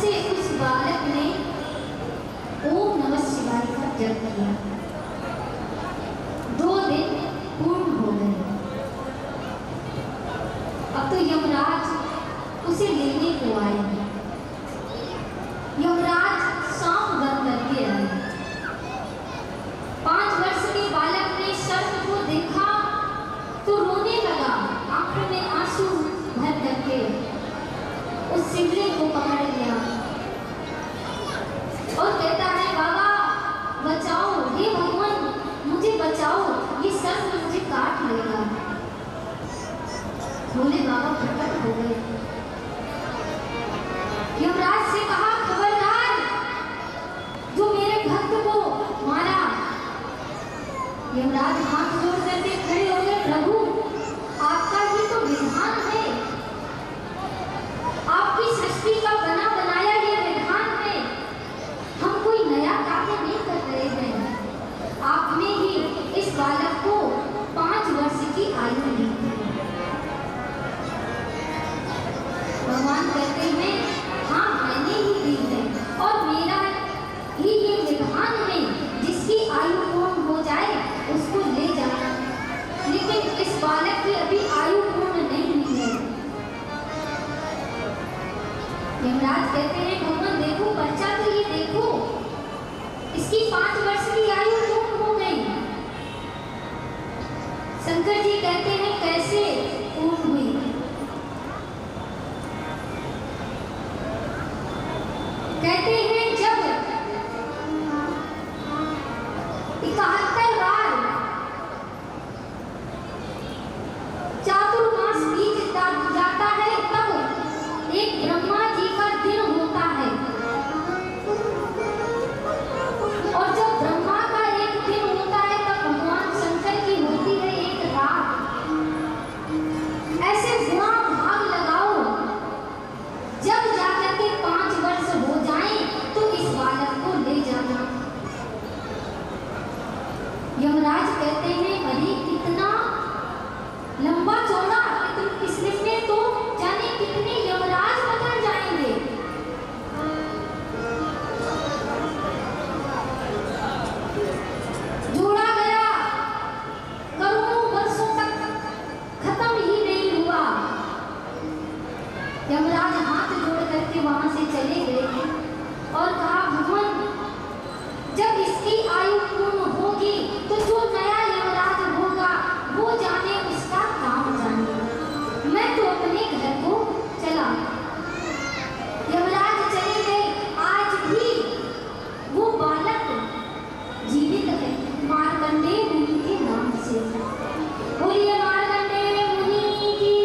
से उस बालक ने ओम नमः शिवाय का जप किया। 2 दिन पूर्ण हो गए। अब तो यमराज उसे लेने को आए। यमराज सांप बन करके आए। 5 वर्ष के बालक ने सर्प को देखा तो रोने लगा, आंखों में आंसू भर करके उस शिवलिंग को पकड़ लिया और कहता है, बाबा बचाओ, हे भगवान मुझे बचाओ, ये सर्प मुझे काट लेगा। भोले बाबा प्रकट हो गए। यमराज से कहा, खबरदार जो मेरे भक्त को मारा। यमराज हाथ जोड़ करके खड़े हो गए, प्रभु आपका ही तो विधान है, आपकी सृष्टि का बना बनाया ये विधान है, हम कोई नया कार्य नहीं कर रहे हैं। आपने ही इस बालक को 5 वर्ष की आयु दी थी। भगवान कहते हैं, हाँ मैंने ही दी है और मेरा ही ये विधान है, जिसकी आयु पूर्ण हो जाए उसको ले जाना। लेकिन इस बालक की अभी आयु पूर्ण नहीं हुई है। यमराज कहते हैं, भगवान देखो बच्चा तो ये देखो, इसकी 5 वर्ष की आयु पूर्ण हो गई। शंकर जी कहते हैं, कैसे पूर्ण हुई? कहते हैं, जब 71 बार चातुर्मास बीत जाता है, तब एक ब्रह्मा जी का दिन होता है। और जब ब्रह्मा का एक दिन होता है, तब भगवान शंकर की होती है एक रात। ऐसे गुणा भाग लगाओ, जब जाकर के 5 वर्ष हो जाएं तो इस बालक को ले जाना। यमराज कहते हैं, अरे कितना लंबा चौड़ा, इसमें तो जाने कितने यमराज बदल जाएंगे। जोड़ा गया, करोड़ों वर्षों तक खत्म ही नहीं हुआ। यमराज हाथ जोड़ करके वहां से चले गए और कहा, भगवान जब इसकी आयु पूर्ण होगी तो जो नया यमराज होगा वो जाने, उसका काम जाने, मैं तो अपने घर को चला। यमराज चले गए। आज भी वो बालक जीवित है, मार्कंडेय मुनि के नाम से। बोलिए मार्कंडेय मुनि की।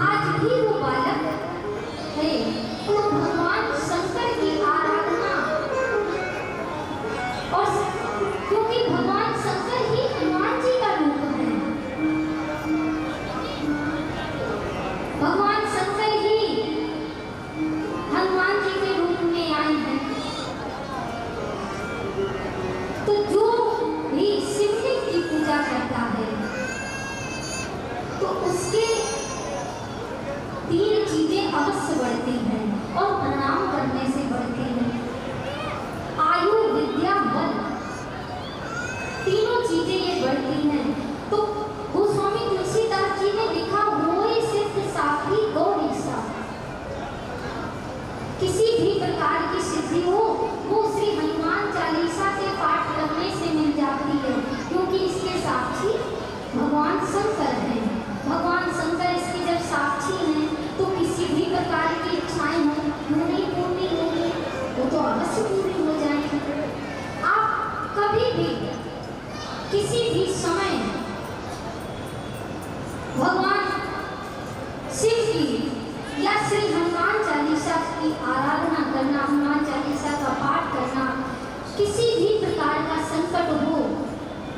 आज भी वो बालक है। तो भगवान शंकर की आराधना, और क्योंकि भगवान शंकर ही हनुमान जी का रूप है, भगवान शंकर ही हनुमान जी के रूप में आए हैं। तो जो भी शिवलिंग की पूजा करता है तो उसके 3 चीजें अवश्य बढ़ती हैं और प्रणाम करने से बढ़ती हैं। आयु, विद्या, बल, तीनों चीजें ये बढ़ती हैं। तो गोस्वामी तुलसीदास जी ने लिखा, होए सिद्ध साखी गौरीसा। किसी भी प्रकार की सिद्धि हो वो श्री हनुमान चालीसा के पाठ करने से मिल जाती है, क्योंकि इसके साक्षी भगवान शंकर हैं। भगवान शंकर इसके जब साक्षी हैं तो किसी भी प्रकार की इच्छाएं हो, नहीं पूरी होंगी, वो तो अवश्य पूरी हो जाएंगी। आप कभी भी किसी भी समय भगवान शिव की या श्री हनुमान चालीसा की आराधना करना, हनुमान चालीसा का पाठ करना, किसी भी प्रकार का संकट हो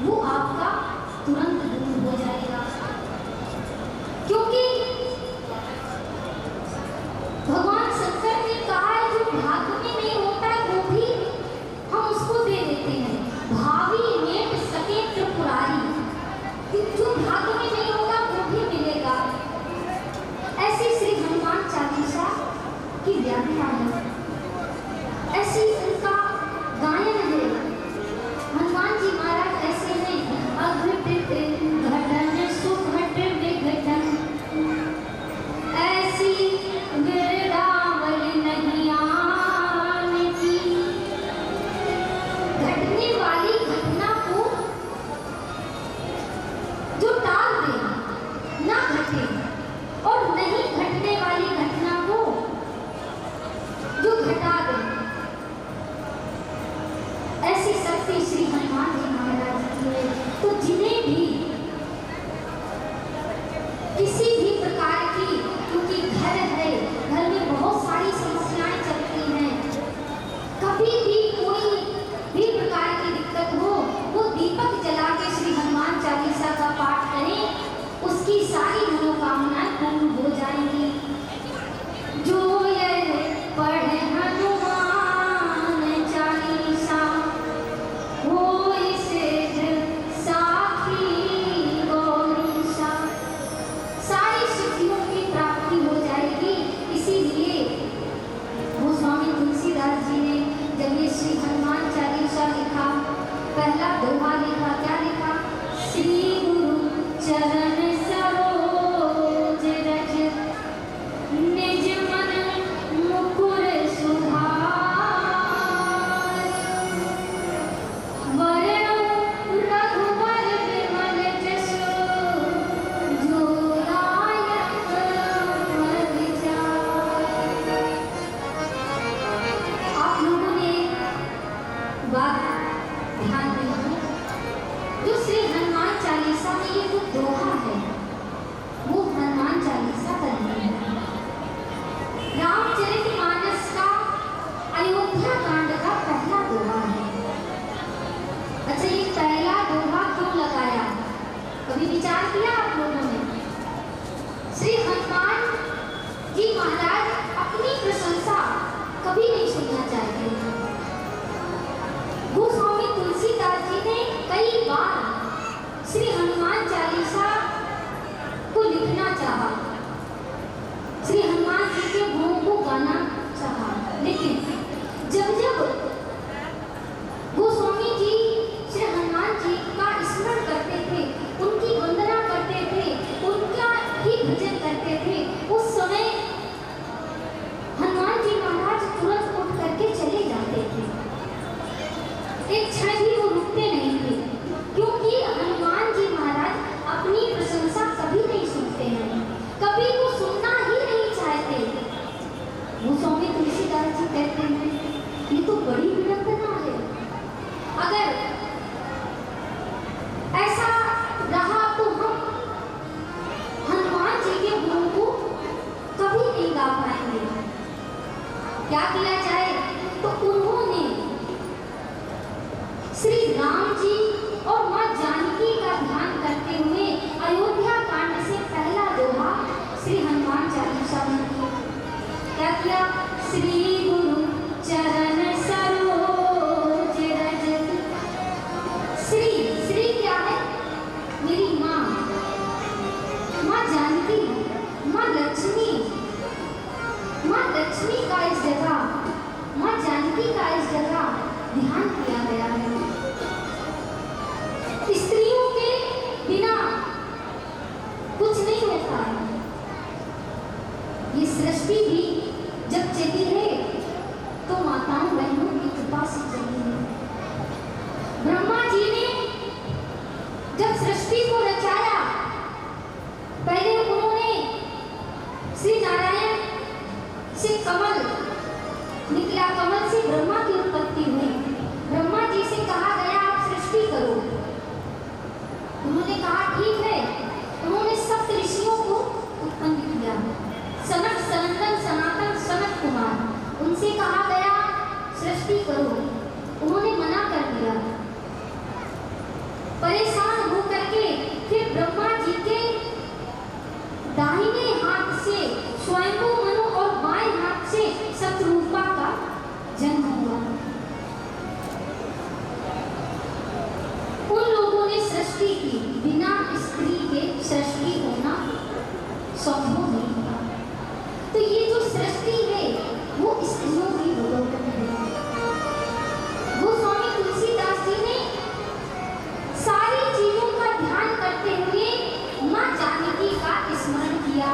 वो आपका तुरंत दूर हो जाएगा। एक क्षण भी वो रुकते नहीं थे, क्योंकि हनुमान जी महाराज अपनी प्रशंसा कभी नहीं सुनते हैं, कभी वो सुनना ही नहीं चाहते। वो स्वामी तुलसीदास जी कहते हैं ये तो बड़ी विडंबना है। अगर ऐसा रहा तो हम हनुमान जी के गुणों को कभी नहीं गा पाएंगे। क्या किया जाए? तो उन्होंने श्री राम जी और मां जानकी का ध्यान करते हुए अयोध्या कांड से पहला दोहा श्री हनुमान चालीसा में किया। क्या किया? श्री गुरु चरण सरोज रज। श्री श्री क्या है? मेरी माँ, माँ जानकी, माँ लक्ष्मी, माँ लक्ष्मी का इस जगह, माँ जानकी का इस जगह ध्यान किया गया है। स्त्रियों के बिना कुछ नहीं होता है। ये सृष्टि भी जब चली है तो माताओं बहनों की कृपा से चली है। ब्रह्मा जी ने जब सृष्टि को रचाया, पहले उन्होंने श्री नारायण से कमल निकला, कमल से ब्रह्मा की उत्पत्ति हुई। ब्रह्मा जी से कहा गया आप सृष्टि करो। उन्होंने कहा ठीक है। उन्होंने सप्त ऋषियों को उत्पन्न किया, सनक सनंदन सनातन सनत कुमार, उनसे कहा गया सृष्टि करो। उन्होंने मना कर दिया। परेशान होकर के फिर ब्रह्मा जी के दाहिने हाथ से स्वयंभू मनु और बाएं हाथ से शत्रुपा का जन्म हुआ। उन लोगों ने सृष्टि की, बिना स्त्री के सृष्टि होना संभव नहीं था। तो ये जो सृष्टि है वो स्त्रियों की बदौलत है। वो स्वामी तुलसीदास जी ने सारी चीजों का ध्यान करते हुए मां जानकी का स्मरण किया।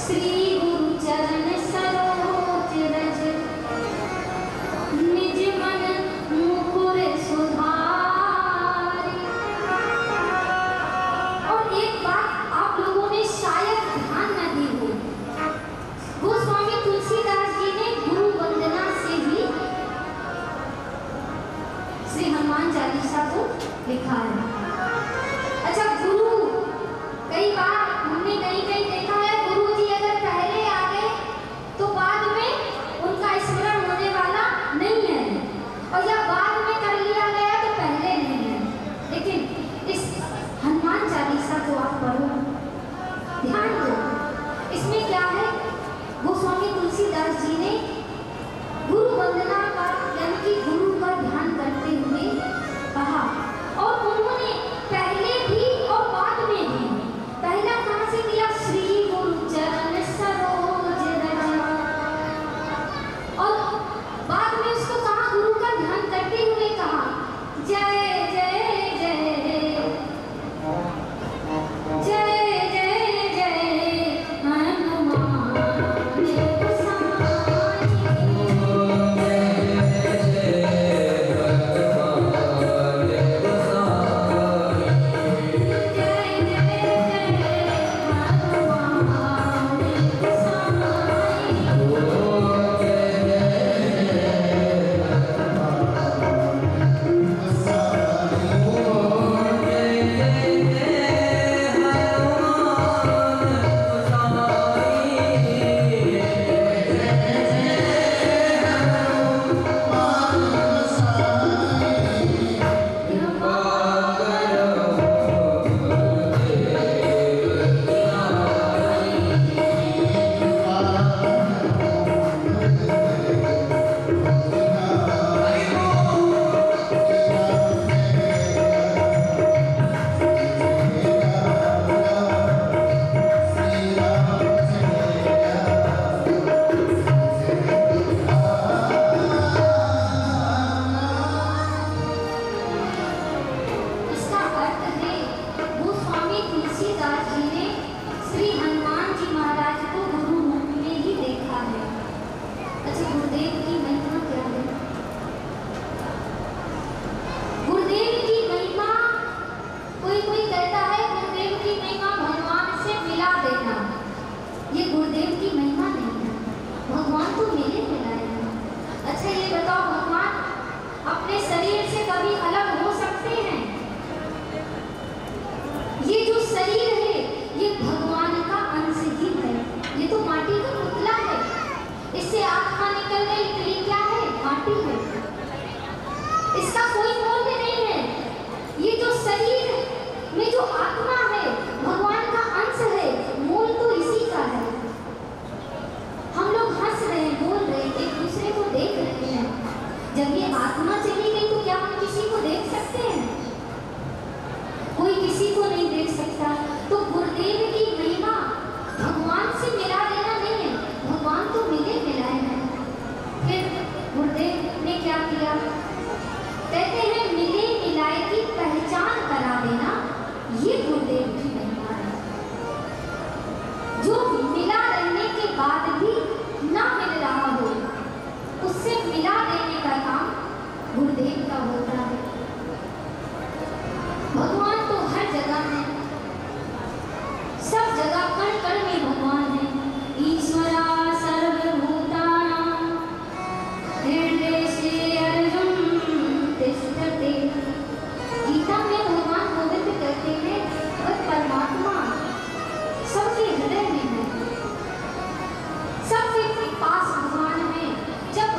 श्री गुरु चरण सरोज रज, निज मन मुकुर सुधारि। और एक बात आप लोगों ने शायद ध्यान न दी हो, वो स्वामी तुलसीदास जी ने गुरु वंदना से ही श्री हनुमान चालीसा को लिखा है। अच्छा, गुरु कई बार हमने कहीं कहीं देखा है, गुरु जी अगर पहले आ गए तो बाद में उनका स्मरण होने वाला नहीं है, और या बाद में कर लिया गया तो पहले नहीं है। लेकिन इस हनुमान चालीसा को आप पढ़ो, ध्यान दो, इसमें क्या है? वो स्वामी तुलसीदास जी ने गुरु वंदना का यानी कि गुरु का ध्यान करते हुए कहा, और उन्होंने पहले भी और बाद में भी पहला कहां से किया? श्री गुरु चरण सरोज रज, और बाद में उसको कहा, गुरु का ध्यान करते हुए कहा जय जय जय जय जय जय हनुमान गोसाई। माटी है, इसका कोई मूल्य नहीं है। ये जो शरीर में जो आत्मा है भगवान का अंश है, मूल तो इसी का है। हम लोग हंस रहे हैं, बोल रहे हैं, एक दूसरे को देख रहे हैं। जब ये आत्मा चली गई तो क्या हम किसी को देख सकते हैं? कोई किसी को नहीं देख सकता। तो गुरुदेव की महिमा भगवान से मिला देना नहीं है, भगवान तो मिले मिलाए हैं। फिर गुरुदेव ने क्या किया? कहते हैं मिले मिलाए की पहचान करा देना, ये गुरुदेव की महिमा है। जो मिला रहने के बाद भी ना मिल रहा हो, उससे मिला देने का काम गुरुदेव का होता है। भगवान तो हर जगह है, सब जगह कण कण में भगवान है। ईश्वरा सर्वभूतानां हृदयेषु अर्जुन तिष्ठति। गीता में भगवान गोविंद कहते हैं वह परमात्मा सबके हृदय में है, सबके पास भगवान है। जब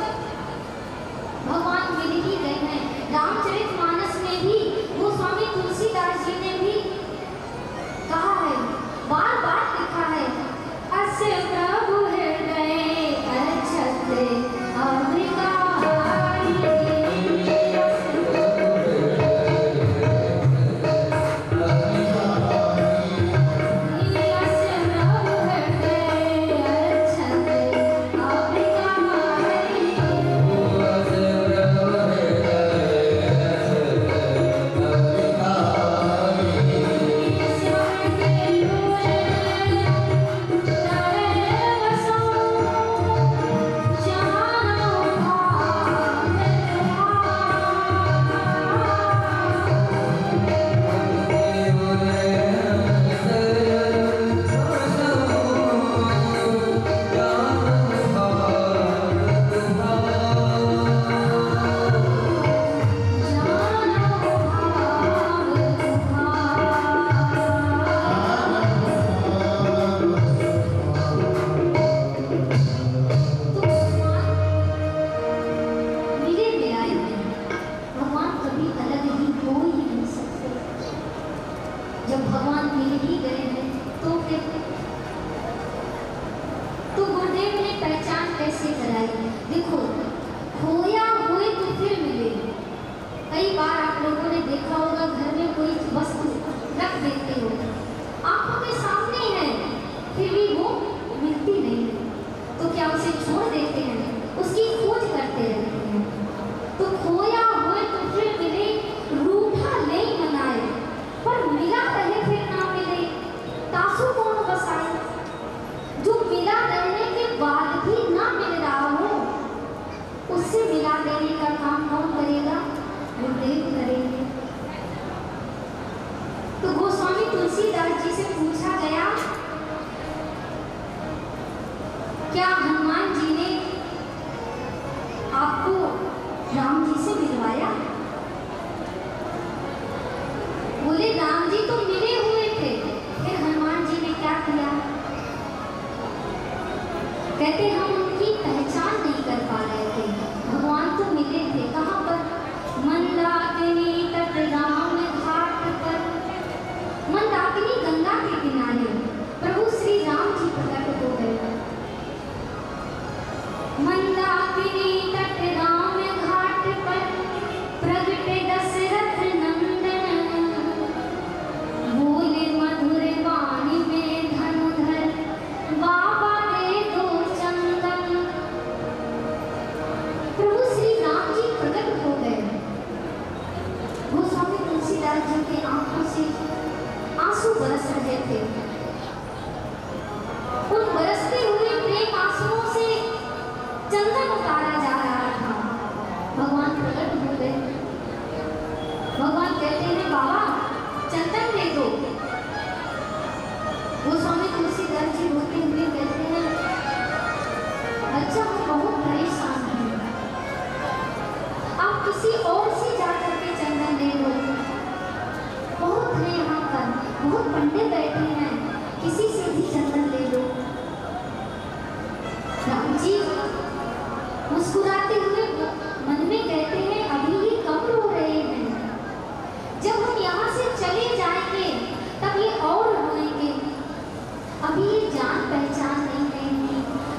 भगवान मिल ही गए हैं, रामचरितमानस में भी गोस्वामी तुलसीदास जी ने भी कहा है, बार बार लिखा है, अस्य प्रभु हृदय अर्चते अमृता कहते हम उनकी पहचान नहीं कर पा रहे थे। भगवान तो मिले थे, कहाँ पर? मंदाकिनी तट राम घाट पर, मंदाकिनी गंगा के किनारे प्रभु श्री राम जी प्रकट हो गए। मंदाकिनी तट राम घाट पर प्रगटे दशरथ नंदन, बोले मधुर वाणी में धनुधर, बाबा दे दो चंदन। प्रभु श्री राम जी प्रकट हो गए। गोस्वामी तुलसीदास जी के आंखों से आंसू बरस रहे थे। उन बरसते हुए प्रेम आंसुओं से चंदन उतारा जा रहा था। भगवान प्रकट हो गए। भगवान कहते हैं बाबा चंदन दे दो। गोस्वामी तुलसीदास जी रोते हुए कहते हैं अच्छा मैं बहुत परेशान हूँ, आप किसी और से जाकर के चंदन ले लो। बहुत है यहाँ पर, बहुत पंडित बैठे हैं, किसी से भी चंदन ले लो। राम जी मुस्कुराते हुए मन में कहते हैं अभी ये कब रो रहे हैं, जब हम यहाँ से चले जाएंगे तब ये और रोएंगे, अभी ये जान पहचान नहीं रहेंगे,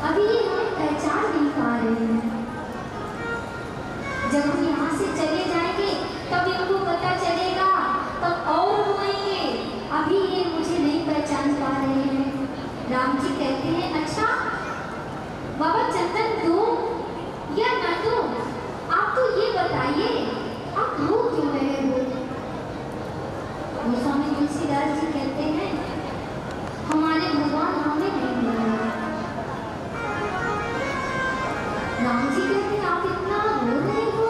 अभी ये हमें पहचान नहीं पा रहे हैं। जब हम यहाँ से चले जाएंगे तब इनको पता चलेगा, तब और रोएंगे, अभी ये मुझे नहीं पहचान पा रहे हैं। राम जी कहते हैं अच्छा बाबा चंदन दो या न दो, आप तो ये बताइए आप रो क्यों रहे हो। गोस्वामी तुलसीदास जी कहते हैं हमारे भगवान हमें नहीं मिले। राम जी कहते हैं आप इतना रो रहे हो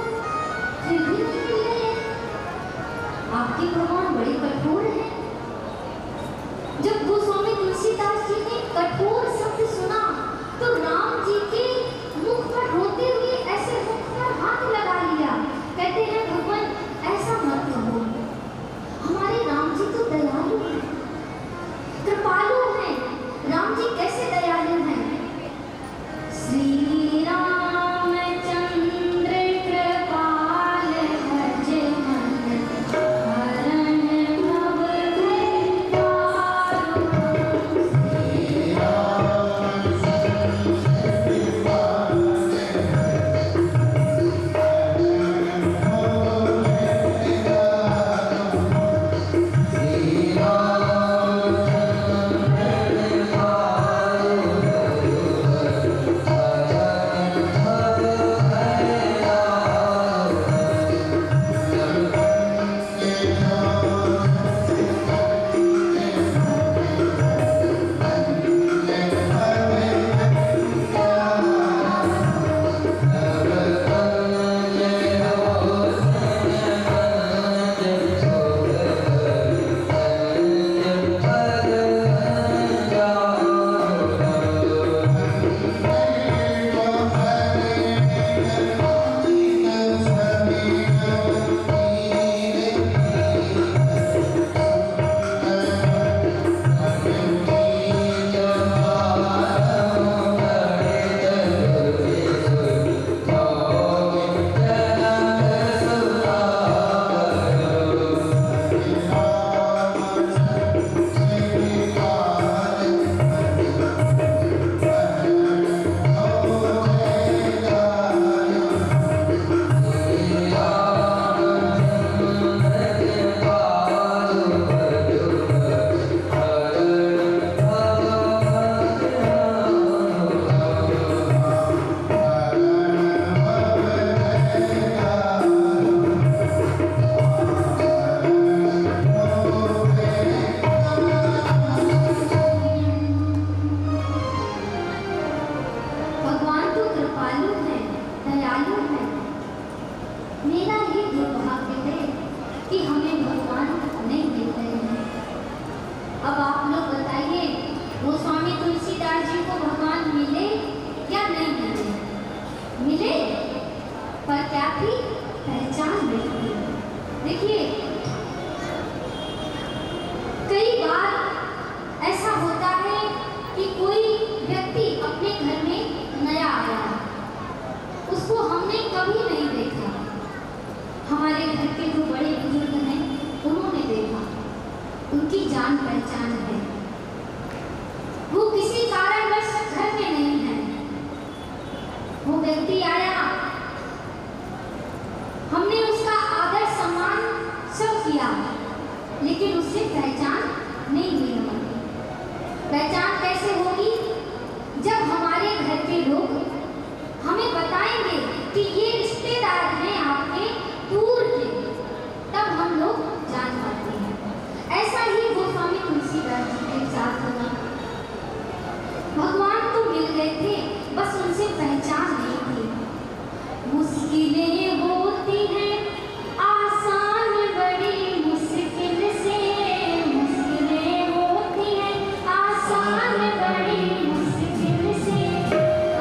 फिर भी नहीं मिल रहे, आपके भगवान बड़े कठोर हैं। जब गोस्वामी तुलसीदास जी ने कठोर शब्द सुना तो राम जी के मुख पर रोते हुए ऐसे मुख पर हाथ लगा लिया, कहते हैं भगवान ऐसा मत कहो, हमारे राम जी तो दयालु हैं, कृपालु हैं। राम जी कैसे दयालु हैं? श्री रामचंद्र कृपाल भज मन हरण भव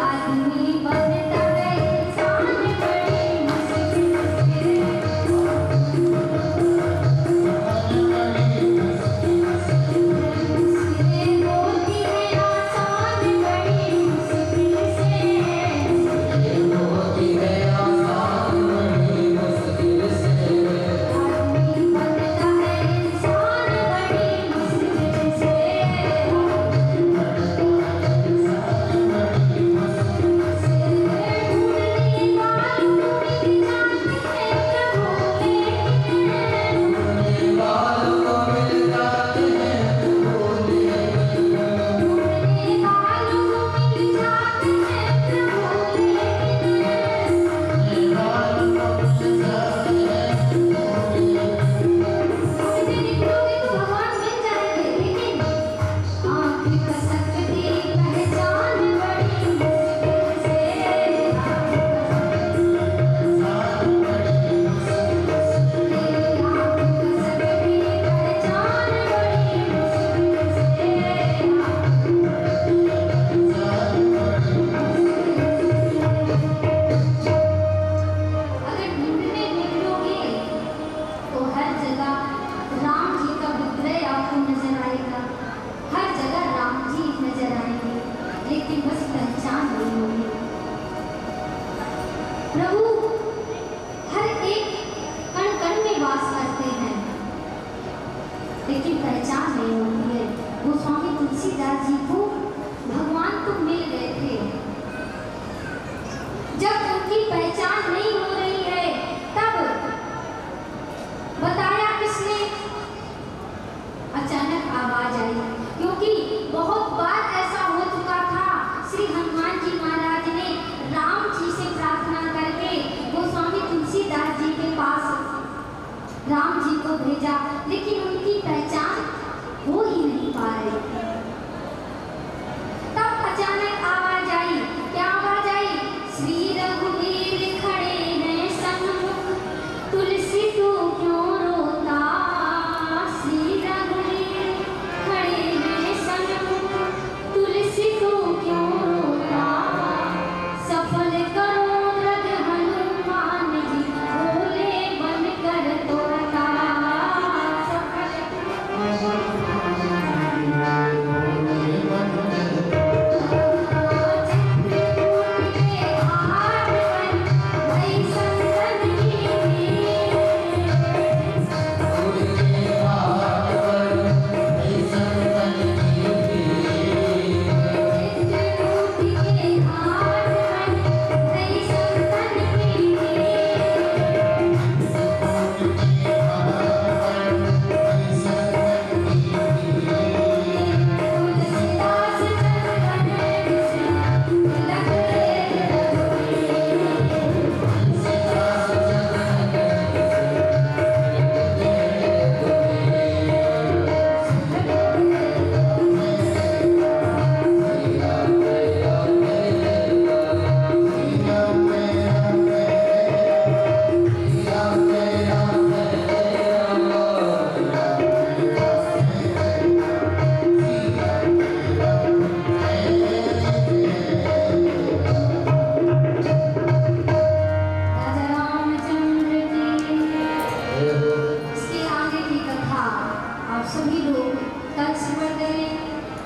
आदमी प्रभु हर एक कण कण में वास करते हैं, लेकिन पहचान नहीं होती है। गोस्वामी तुलसीदास जी को भगवान तो मिल गए थे, जब उनकी पहचान नहीं हो रही है तब बताया किसने? अचानक आवाज आई, क्योंकि बहुत बार ऐसा हो चुका था। श्री हनुमान जी महाराज ने राम जी से प्रार्थना करके गोस्वामी तुलसीदास जी के पास राम जी को भेजा, लेकिन उनकी पहचान हो ही नहीं पा रही। तब अचानक आवाज आई, क्या आवाज आई? श्री रघुवीर खड़े हैं सन्मुख, तुलसी तू क्यों रोता? श्री रघुवीर खड़े हैं सन्मुख, तुलसी तू क्यों रोता? सफल करो रग हनुमान जी, भोले बनकर तोता।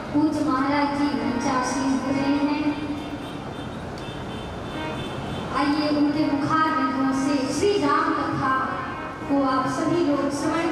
पूज्य महाराज जी पंचाशीष हो रहे हैं। आइए उनके मुखारविंदों से श्री राम कथा को आप सभी लोग श्रवण